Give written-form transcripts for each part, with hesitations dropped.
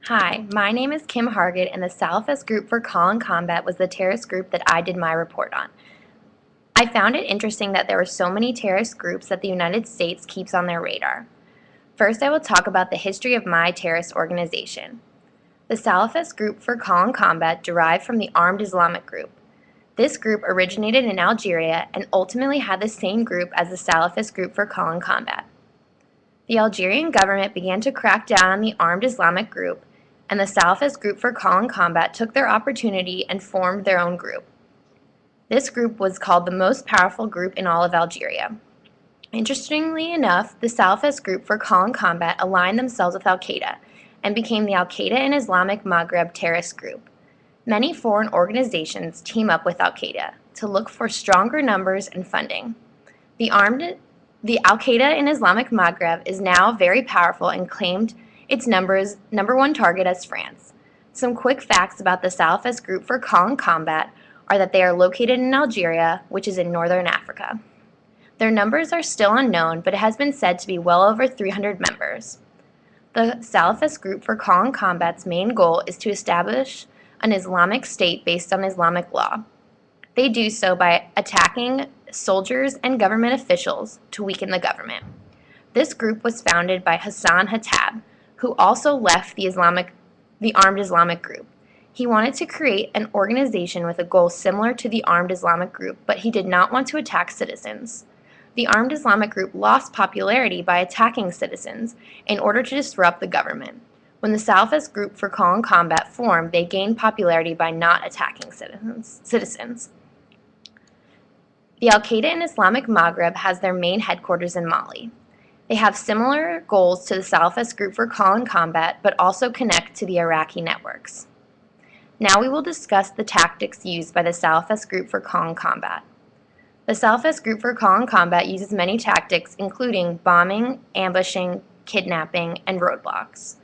Hi, my name is Kim Hargett, and the Salafist Group for Call and Combat was the terrorist group that I did my report on. I found it interesting that there were so many terrorist groups that the United States keeps on their radar. First, I will talk about the history of my terrorist organization. The Salafist Group for Call and Combat derived from the Armed Islamic Group. This group originated in Algeria and ultimately had the same group as the Salafist Group for Call and Combat. The Algerian government began to crack down on the Armed Islamic Group, and the Salafist Group for Call and Combat took their opportunity and formed their own group. This group was called the most powerful group in all of Algeria. Interestingly enough, the Salafist Group for Call and Combat aligned themselves with Al-Qaeda and became the Al-Qaeda and Islamic Maghreb terrorist group. Many foreign organizations team up with Al-Qaeda to look for stronger numbers and funding. The Al-Qaeda and Islamic Maghreb is now very powerful and claimed its number one target as France. Some quick facts about the Salafist Group for Call and Combat are that they are located in Algeria, which is in northern Africa. Their numbers are still unknown, but it has been said to be well over 300 members. The Salafist Group for Call and Combat's main goal is to establish an Islamic state based on Islamic law. They do so by attacking soldiers and government officials to weaken the government. This group was founded by Hassan Hattab, who also left the Armed Islamic Group. He wanted to create an organization with a goal similar to the Armed Islamic Group, but he did not want to attack citizens. The Armed Islamic Group lost popularity by attacking citizens in order to disrupt the government. When the Salafist Group for Call and Combat formed, they gained popularity by not attacking citizens. The Al-Qaeda and Islamic Maghreb has their main headquarters in Mali. They have similar goals to the Salafist Group for Call and Combat, but also connect to the Iraqi networks. Now we will discuss the tactics used by the Salafist Group for Call and Combat. The Salafist Group for Call and Combat uses many tactics, including bombing, ambushing, kidnapping, and roadblocks.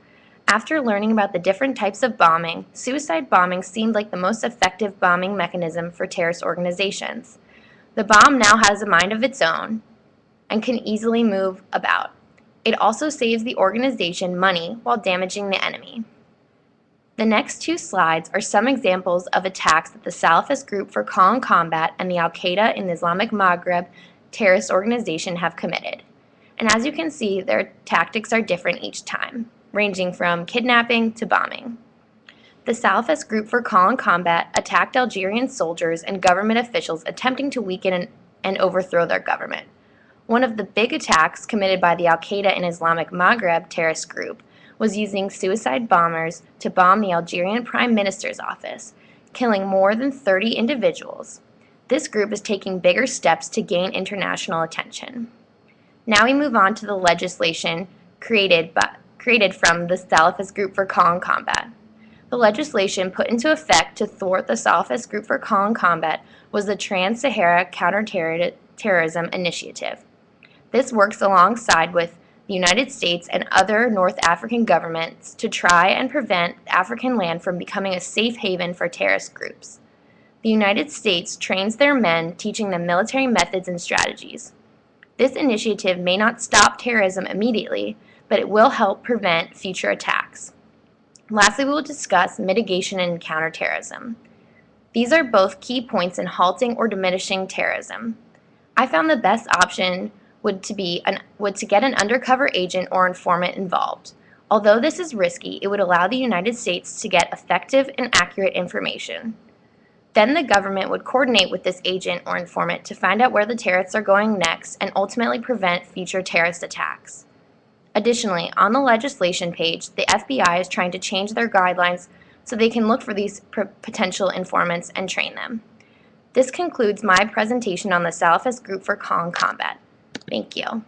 After learning about the different types of bombing, suicide bombing seemed like the most effective bombing mechanism for terrorist organizations. The bomb now has a mind of its own and can easily move about. It also saves the organization money while damaging the enemy. The next two slides are some examples of attacks that the Salafist Group for Call and Combat and the Al-Qaeda and the Islamic Maghreb terrorist organization have committed. And as you can see, their tactics are different each time, ranging from kidnapping to bombing. The Salafist Group for Call and Combat attacked Algerian soldiers and government officials attempting to weaken and overthrow their government. One of the big attacks committed by the Al-Qaeda and Islamic Maghreb terrorist group was using suicide bombers to bomb the Algerian Prime Minister's office, killing more than 30 individuals. This group is taking bigger steps to gain international attention. Now we move on to the legislation created from the Salafist Group for Call and Combat. The legislation put into effect to thwart the Salafist Group for Call and Combat was the Trans-Sahara Counterterrorism Initiative. This works alongside with the United States and other North African governments to try and prevent African land from becoming a safe haven for terrorist groups. The United States trains their men, teaching them military methods and strategies. This initiative may not stop terrorism immediately, but it will help prevent future attacks. Lastly, we will discuss mitigation and counterterrorism. These are both key points in halting or diminishing terrorism. I found the best option would to get an undercover agent or informant involved. Although this is risky, it would allow the United States to get effective and accurate information. Then the government would coordinate with this agent or informant to find out where the terrorists are going next and ultimately prevent future terrorist attacks. Additionally, on the legislation page, the FBI is trying to change their guidelines so they can look for these potential informants and train them. This concludes my presentation on the Salafist Group for Call and Combat. Thank you.